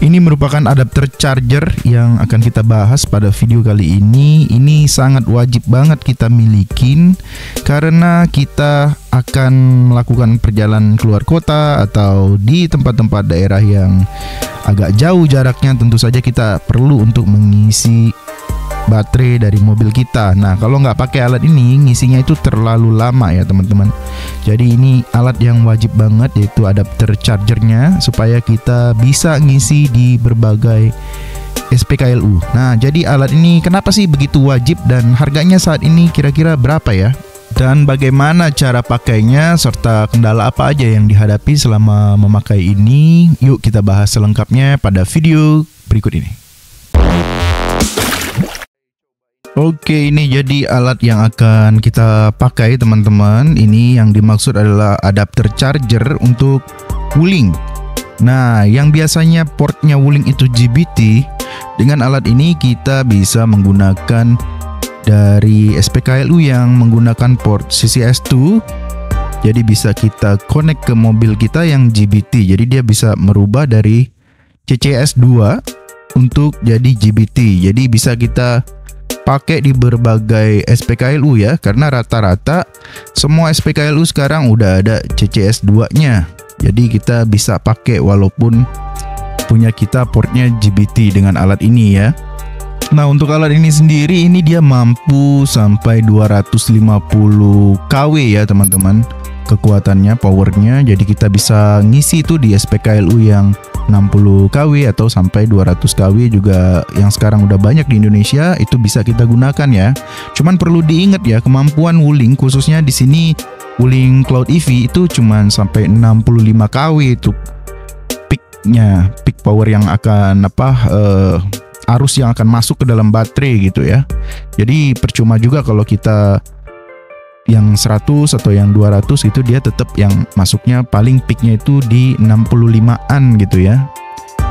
Ini merupakan adapter charger yang akan kita bahas pada video kali ini. Ini sangat wajib banget kita milikin karena kita akan melakukan perjalanan keluar kota atau di tempat-tempat daerah yang agak jauh jaraknya. Tentu saja kita perlu untuk mengisi baterai dari mobil kita. Nah, kalau nggak pakai alat ini, ngisinya itu terlalu lama ya teman-teman. Jadi ini alat yang wajib banget, yaitu adapter chargernya, supaya kita bisa ngisi di berbagai SPKLU. Nah, jadi alat ini kenapa sih begitu wajib dan harganya saat ini kira-kira berapa ya? Dan bagaimana cara pakainya serta kendala apa aja yang dihadapi selama memakai ini? Yuk kita bahas selengkapnya pada video berikut ini. Oke, ini jadi alat yang akan kita pakai teman-teman. Ini yang dimaksud adalah adapter charger untuk Wuling. Nah, yang biasanya portnya Wuling itu GBT, dengan alat ini kita bisa menggunakan dari SPKLU yang menggunakan port CCS2. Jadi bisa kita connect ke mobil kita yang GBT. Jadi dia bisa merubah dari CCS2 untuk jadi GBT. Jadi bisa kita pakai di berbagai SPKLU ya, karena rata-rata semua SPKLU sekarang udah ada CCS2-nya. Jadi kita bisa pakai walaupun punya kita portnya GBT dengan alat ini ya. Nah, untuk alat ini sendiri ini dia mampu sampai 250 kW ya teman-teman. Kekuatannya, powernya. Jadi kita bisa ngisi itu di SPKLU yang 60 kW atau sampai 200 kW juga yang sekarang udah banyak di Indonesia, itu bisa kita gunakan ya. Cuman perlu diingat ya, kemampuan Wuling khususnya di sini Wuling Cloud EV itu cuman sampai 65 kW itu peaknya, peak power yang akan arus yang akan masuk ke dalam baterai gitu ya. Jadi percuma juga kalau kita yang 100 atau yang 200 itu, dia tetap yang masuknya paling peaknya itu di 65an gitu ya.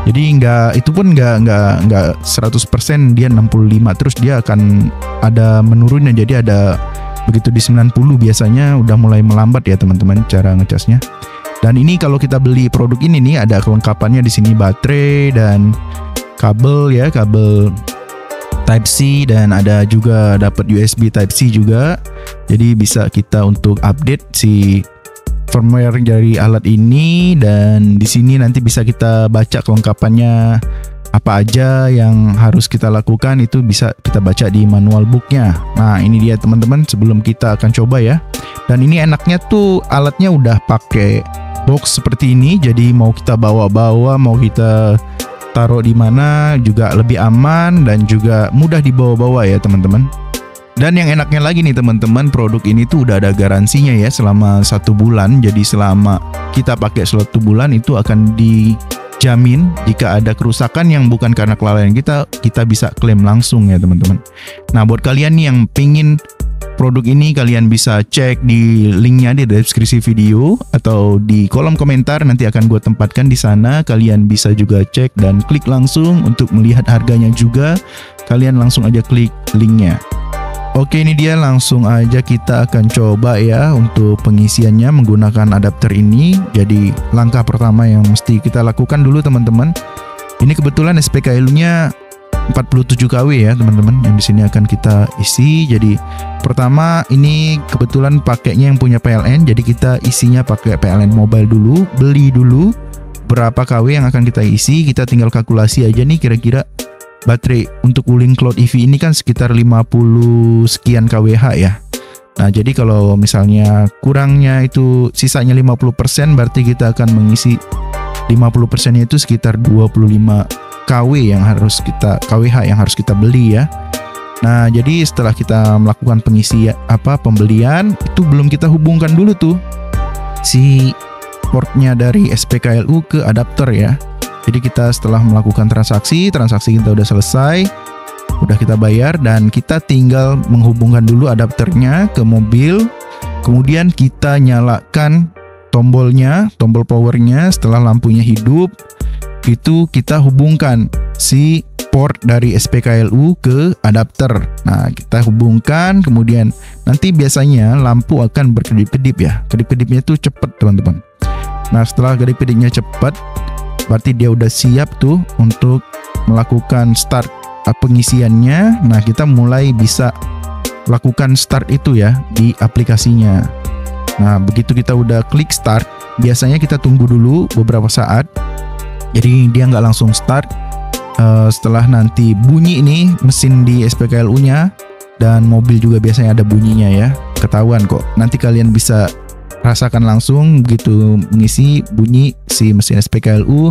Jadi itu pun nggak 100% dia 65, terus dia akan ada menurunnya. Jadi ada begitu di 90 biasanya udah mulai melambat ya teman-teman cara ngecasnya. Dan ini kalau kita beli produk ini nih, ada kelengkapannya di sini, baterai dan kabel ya, kabel Type-C, dan ada juga dapat USB Type-C juga. Jadi bisa kita untuk update si firmware dari alat ini, dan di sini nanti bisa kita baca kelengkapannya apa aja yang harus kita lakukan, itu bisa kita baca di manual booknya. Nah, ini dia teman-teman sebelum kita akan coba ya. Dan ini enaknya tuh alatnya udah pakai box seperti ini, jadi mau kita bawa-bawa, mau kita taruh di mana juga lebih aman dan juga mudah dibawa-bawa ya teman-teman. Dan yang enaknya lagi nih teman-teman, produk ini tuh udah ada garansinya ya selama 1 bulan. Jadi selama kita pakai 1 bulan itu akan dijamin jika ada kerusakan yang bukan karena kelalaian kita bisa klaim langsung ya teman-teman. Nah, buat kalian nih yang pingin produk ini, kalian bisa cek di linknya di deskripsi video atau di kolom komentar, nanti akan gue tempatkan di sana. Kalian bisa juga cek dan klik langsung untuk melihat harganya juga. Kalian langsung aja klik linknya. Oke, ini dia, langsung aja kita akan coba ya untuk pengisiannya menggunakan adapter ini. Jadi langkah pertama yang mesti kita lakukan dulu teman-teman. Ini kebetulan SPKLU-nya 47 kW ya teman-teman, yang di sini akan kita isi. Jadi pertama ini kebetulan pakainya yang punya PLN, jadi kita isinya pakai PLN mobile dulu. Beli dulu berapa kW yang akan kita isi, kita tinggal kalkulasi aja nih kira-kira baterai untuk Wuling Cloud EV ini kan sekitar 50 sekian kWh ya. Nah, jadi kalau misalnya kurangnya itu sisanya 50%, berarti kita akan mengisi 50%-nya itu sekitar 25 kW yang harus kita kWh yang harus kita beli ya. Nah, jadi setelah kita melakukan pembelian itu belum kita hubungkan dulu tuh si portnya dari SPKLU ke adapter ya. Jadi kita setelah melakukan transaksi kita udah selesai, udah kita bayar, dan kita tinggal menghubungkan dulu adapternya ke mobil. Kemudian kita nyalakan tombolnya, tombol powernya. Setelah lampunya hidup, itu kita hubungkan si port dari SPKLU ke adapter. Nah, kita hubungkan, kemudian nanti biasanya lampu akan berkedip-kedip ya. Kedip-kedipnya itu cepat teman-teman. Nah, setelah kedip-kedipnya cepat, berarti dia udah siap tuh untuk melakukan start pengisiannya. Nah, kita mulai bisa lakukan start itu ya di aplikasinya. Nah, begitu kita udah klik start, biasanya kita tunggu dulu beberapa saat. Jadi dia nggak langsung start. Setelah nanti bunyi nih mesin di SPKLU-nya, dan mobil juga biasanya ada bunyinya ya, ketahuan kok. Nanti kalian bisa rasakan langsung begitu mengisi bunyi si mesin SPKLU.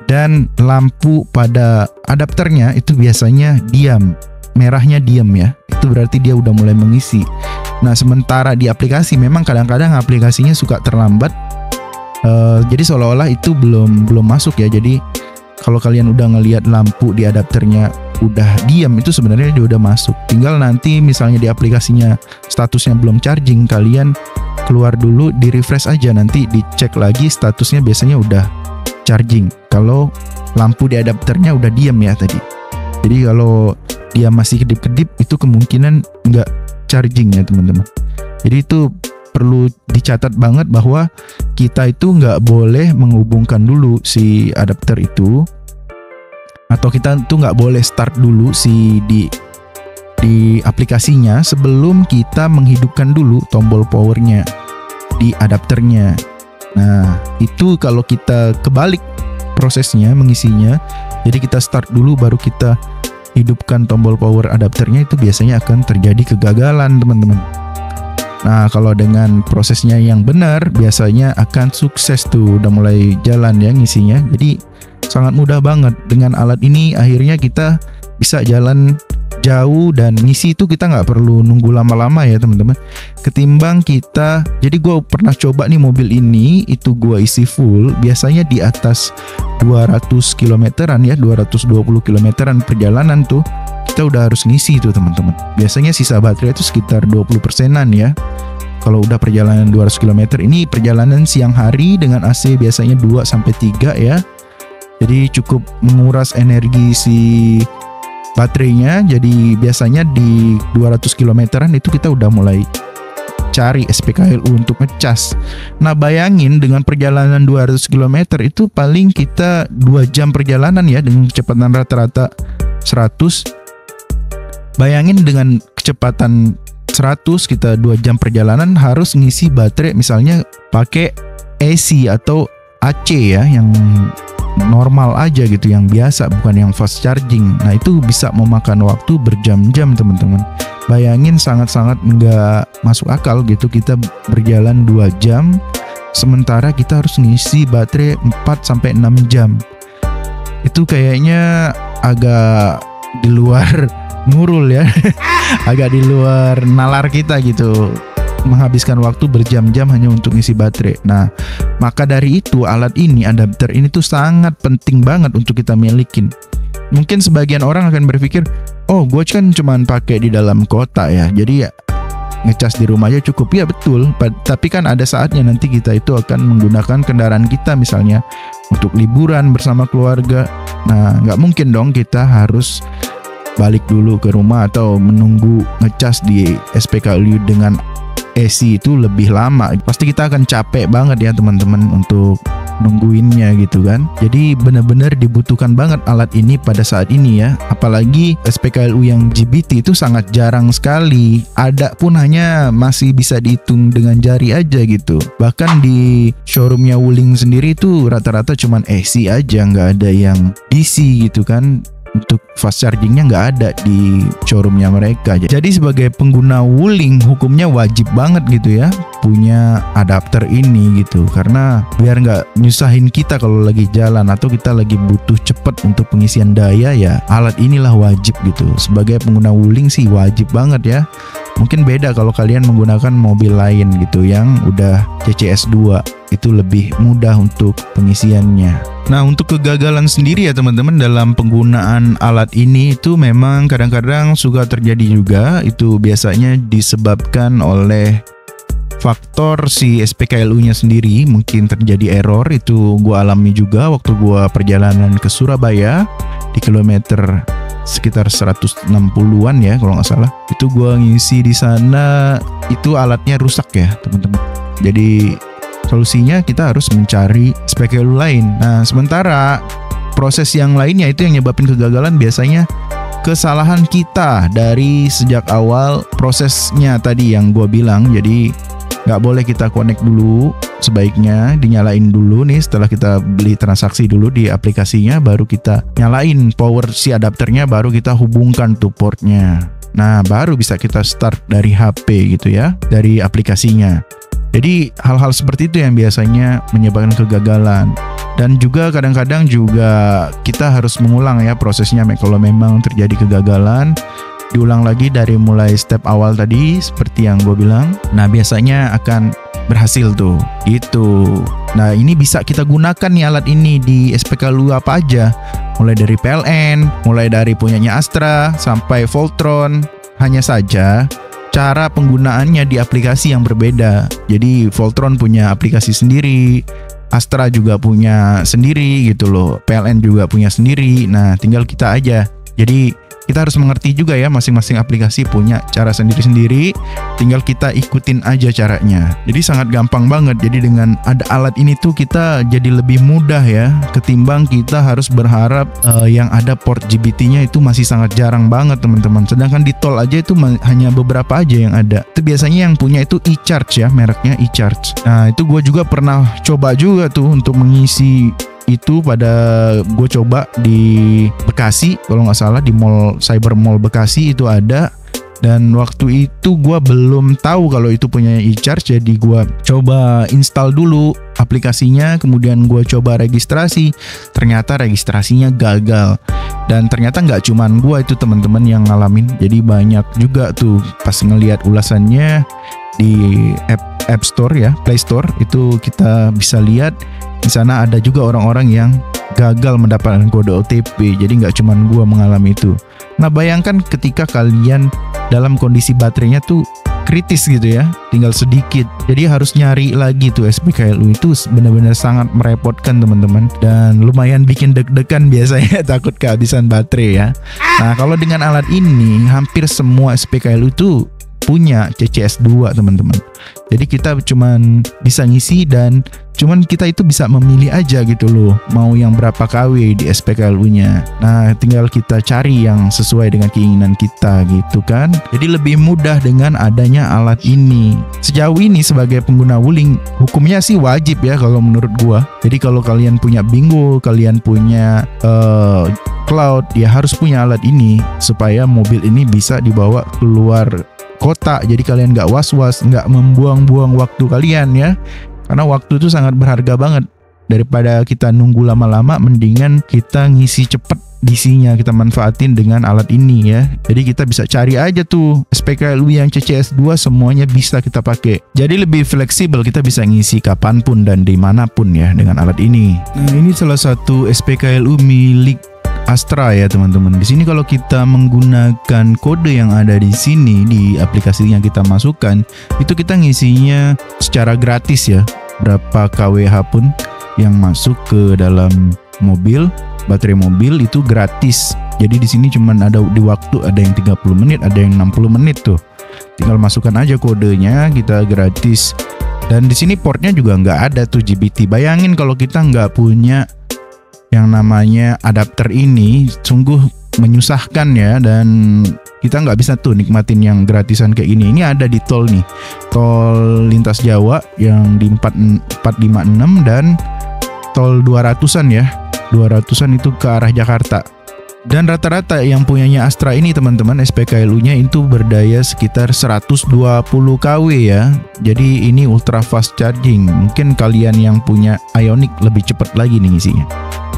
Dan lampu pada adapternya itu biasanya diam, merahnya diam ya, itu berarti dia udah mulai mengisi. Nah, sementara di aplikasi memang kadang-kadang aplikasinya suka terlambat, jadi seolah-olah itu belum masuk ya. Jadi kalau kalian udah ngelihat lampu di adapternya udah diam, itu sebenarnya dia udah masuk. Tinggal nanti misalnya di aplikasinya statusnya belum charging, kalian keluar dulu, di refresh aja, nanti dicek lagi statusnya, biasanya udah charging. Kalau lampu di adapternya udah diam ya tadi. Jadi kalau dia masih kedip-kedip, itu kemungkinan nggak charging ya teman-teman. Jadi itu perlu dicatat banget bahwa kita itu nggak boleh menghubungkan dulu si adapter itu, atau kita tuh nggak boleh start dulu di aplikasinya sebelum kita menghidupkan dulu tombol powernya di adapternya. Nah, itu kalau kita kebalik prosesnya mengisinya, jadi kita start dulu baru kita hidupkan tombol power adapternya, itu biasanya akan terjadi kegagalan teman-teman. Nah, kalau dengan prosesnya yang benar, biasanya akan sukses tuh, udah mulai jalan ya ngisinya. Jadi sangat mudah banget dengan alat ini. Akhirnya kita bisa jalan jauh dan ngisi itu kita nggak perlu nunggu lama-lama ya teman-teman. Ketimbang kita, jadi gue pernah coba nih mobil ini, itu gue isi full, biasanya di atas 200 kilometeran ya, 220 kilometeran perjalanan tuh kita udah harus ngisi tuh teman-teman. Biasanya sisa baterai itu sekitar 20%-an ya. Kalau udah perjalanan 200 km, ini perjalanan siang hari dengan AC biasanya 2-3 ya. Jadi cukup menguras energi si baterainya. Jadi biasanya di 200 kilometeran itu kita udah mulai cari SPKLU untuk ngecas. Nah, bayangin dengan perjalanan 200 km itu paling kita 2 jam perjalanan ya, dengan kecepatan rata-rata 100. Bayangin dengan kecepatan 100 kita 2 jam perjalanan harus ngisi baterai misalnya pakai AC atau AC ya, yang normal aja gitu, yang biasa, bukan yang fast charging. Nah, itu bisa memakan waktu berjam-jam teman-teman. Bayangin, sangat-sangat nggak masuk akal gitu kita berjalan 2 jam sementara kita harus ngisi baterai 4-6 jam. Itu kayaknya agak di luar nurul ya. Agak di luar nalar kita gitu, menghabiskan waktu berjam-jam hanya untuk ngisi baterai. Nah, maka dari itu alat ini, adapter ini tuh sangat penting banget untuk kita milikin. Mungkin sebagian orang akan berpikir, oh gue kan cuman pakai di dalam kota ya, jadi ya ngecas di rumah aja cukup. Ya betul, tapi kan ada saatnya nanti kita itu akan menggunakan kendaraan kita misalnya untuk liburan bersama keluarga. Nah, nggak mungkin dong kita harus balik dulu ke rumah atau menunggu ngecas di SPKLU dengan AC itu lebih lama. Pasti kita akan capek banget ya teman-teman untuk nungguinnya gitu kan. Jadi benar-benar dibutuhkan banget alat ini pada saat ini ya. Apalagi SPKLU yang GBT itu sangat jarang sekali. Ada pun hanya masih bisa dihitung dengan jari aja gitu. Bahkan di showroomnya Wuling sendiri itu rata-rata cuman AC aja, nggak ada yang DC gitu kan. Untuk fast chargingnya nggak ada di showroomnya mereka. Jadi sebagai pengguna Wuling, hukumnya wajib banget gitu ya punya adapter ini gitu, karena biar nggak nyusahin kita kalau lagi jalan atau kita lagi butuh cepet untuk pengisian daya, ya alat inilah wajib gitu. Sebagai pengguna Wuling sih wajib banget ya. Mungkin beda kalau kalian menggunakan mobil lain gitu yang udah CCS 2, itu lebih mudah untuk pengisiannya. Nah, untuk kegagalan sendiri ya teman-teman dalam penggunaan alat ini itu memang kadang-kadang suka terjadi juga. Itu biasanya disebabkan oleh faktor si SPKLU-nya sendiri, mungkin terjadi error. Itu gua alami juga waktu gua perjalanan ke Surabaya di kilometer sekitar 160-an ya kalau nggak salah. Itu gua ngisi di sana, itu alatnya rusak ya teman-teman. Jadi Solusinya kita harus mencari SPKLU lain. Nah, sementara proses yang lainnya itu yang nyebabin kegagalan biasanya kesalahan kita dari sejak awal prosesnya tadi yang gue bilang. Jadi nggak boleh kita connect dulu, sebaiknya dinyalain dulu nih setelah kita beli transaksi dulu di aplikasinya, baru kita nyalain power si adapternya, baru kita hubungkan tuh portnya. Nah, baru bisa kita start dari HP gitu ya, dari aplikasinya. Jadi hal-hal seperti itu yang biasanya menyebabkan kegagalan. Dan juga kadang-kadang juga kita harus mengulang ya prosesnya kalau memang terjadi kegagalan. Diulang lagi dari mulai step awal tadi seperti yang gue bilang. Nah, biasanya akan berhasil tuh gitu. Nah, ini bisa kita gunakan nih alat ini di SPKLU apa aja, mulai dari PLN, mulai dari punyanya Astra sampai Voltron. Hanya saja cara penggunaannya di aplikasi yang berbeda. Jadi Voltron punya aplikasi sendiri, Astra juga punya sendiri gitu loh, PLN juga punya sendiri. Nah, tinggal kita aja. Jadi kita harus mengerti juga ya, masing-masing aplikasi punya cara sendiri-sendiri, tinggal kita ikutin aja caranya. Jadi sangat gampang banget. Jadi dengan ada alat ini tuh kita jadi lebih mudah ya, ketimbang kita harus berharap yang ada port GBT-nya itu masih sangat jarang banget teman-teman. Sedangkan di tol aja itu hanya beberapa aja yang ada. Itu biasanya yang punya itu eCharge ya, mereknya eCharge. Nah, itu gue juga pernah coba juga tuh untuk mengisi itu pada gue coba di Bekasi kalau nggak salah, di mall Cyber Mall Bekasi itu ada. Dan waktu itu gue belum tahu kalau itu punya eCharge, jadi gue coba install dulu aplikasinya, kemudian gue coba registrasi, ternyata registrasinya gagal. Dan ternyata nggak cuman gue itu teman-teman yang ngalamin, jadi banyak juga tuh pas ngelihat ulasannya di App Store ya, Play Store itu kita bisa lihat di sana ada juga orang-orang yang gagal mendapatkan kode OTP. Jadi nggak cuman gua mengalami itu. Nah, bayangkan ketika kalian dalam kondisi baterainya tuh kritis gitu ya, tinggal sedikit. Jadi harus nyari lagi tuh SPKLU, itu benar-benar sangat merepotkan teman-teman, dan lumayan bikin deg-degan biasanya takut kehabisan baterai ya. Nah, kalau dengan alat ini hampir semua SPKLU tuh punya CCS 2 teman-teman. Jadi kita cuman bisa ngisi dan cuman kita itu bisa memilih aja gitu loh, mau yang berapa KW di SPKLU-nya. Nah, tinggal kita cari yang sesuai dengan keinginan kita gitu kan. Jadi lebih mudah dengan adanya alat ini. Sejauh ini sebagai pengguna Wuling, hukumnya sih wajib ya kalau menurut gua. Jadi kalau kalian punya Bingo, kalian punya Cloud, ya harus punya alat ini supaya mobil ini bisa dibawa keluar kota. Jadi kalian nggak was-was, nggak membuang-buang waktu kalian ya, karena waktu itu sangat berharga banget. Daripada kita nunggu lama-lama, mendingan kita ngisi cepet DC-nya, kita manfaatin dengan alat ini ya. Jadi kita bisa cari aja tuh SPKLU yang CCS 2, semuanya bisa kita pakai. Jadi lebih fleksibel, kita bisa ngisi kapanpun dan dimanapun ya dengan alat ini. Nah, ini salah satu SPKLU milik Astra ya teman-teman. Di sini kalau kita menggunakan kode yang ada di sini di aplikasi yang kita masukkan, itu kita ngisinya secara gratis ya. Berapa kWh pun yang masuk ke dalam mobil, baterai mobil itu gratis. Jadi di sini cuman ada di waktu, ada yang 30 menit, ada yang 60 menit tuh. Tinggal masukkan aja kodenya, kita gratis. Dan di sini portnya juga nggak ada tuh GBT. Bayangin kalau kita nggak punya yang namanya adapter ini, sungguh menyusahkan ya, dan kita nggak bisa tuh nikmatin yang gratisan kayak gini. Ini ada di tol nih, tol lintas Jawa yang di 456 dan tol 200-an ya, 200-an itu ke arah Jakarta. Dan rata-rata yang punyanya Astra ini teman-teman, SPKLU-nya itu berdaya sekitar 120 kW ya. Jadi ini ultra fast charging. Mungkin kalian yang punya Ioniq lebih cepat lagi nih isinya.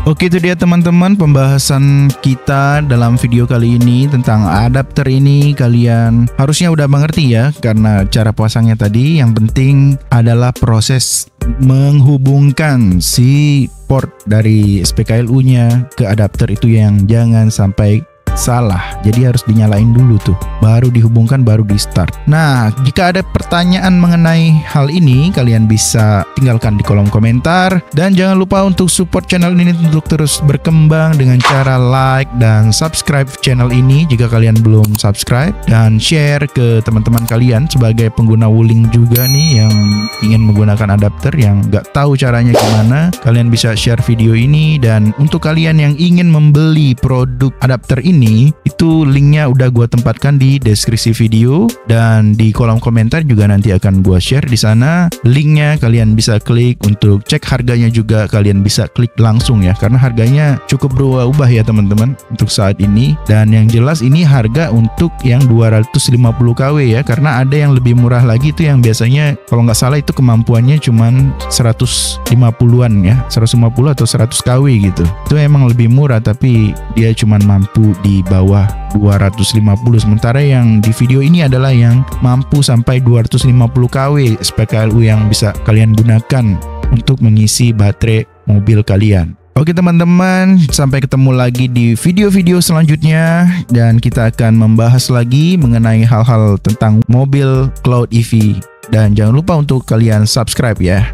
Oke, itu dia teman-teman pembahasan kita dalam video kali ini tentang adapter ini. Kalian harusnya udah mengerti ya, karena cara pasangnya tadi. Yang penting adalah proses menghubungkan si port dari SPKLU-nya ke adapter itu yang jangan sampai salah. Jadi harus dinyalain dulu tuh, baru dihubungkan, baru di start. Nah, jika ada pertanyaan mengenai hal ini, kalian bisa tinggalkan di kolom komentar. Dan jangan lupa untuk support channel ini untuk terus berkembang dengan cara like dan subscribe channel ini jika kalian belum subscribe, dan share ke teman-teman kalian sebagai pengguna Wuling juga nih yang ingin menggunakan adapter yang nggak tahu caranya gimana. Kalian bisa share video ini, dan untuk kalian yang ingin membeli produk adapter ini, itu linknya udah gua tempatkan di deskripsi video, dan di kolom komentar juga nanti akan gua share di sana linknya. Kalian bisa klik untuk cek harganya juga, kalian bisa klik langsung ya, karena harganya cukup berubah ya teman-teman untuk saat ini. Dan yang jelas ini harga untuk yang 250 kW ya, karena ada yang lebih murah lagi itu yang biasanya kalau nggak salah itu kemampuannya cuman 150-an ya, 150 atau 100 kW gitu. Itu emang lebih murah, tapi dia cuman mampu di bawah 250. Sementara yang di video ini adalah yang mampu sampai 250 kW SPKLU yang bisa kalian gunakan untuk mengisi baterai mobil kalian. Oke teman-teman, sampai ketemu lagi di video-video selanjutnya, dan kita akan membahas lagi mengenai hal-hal tentang mobil Cloud EV. Dan jangan lupa untuk kalian subscribe ya.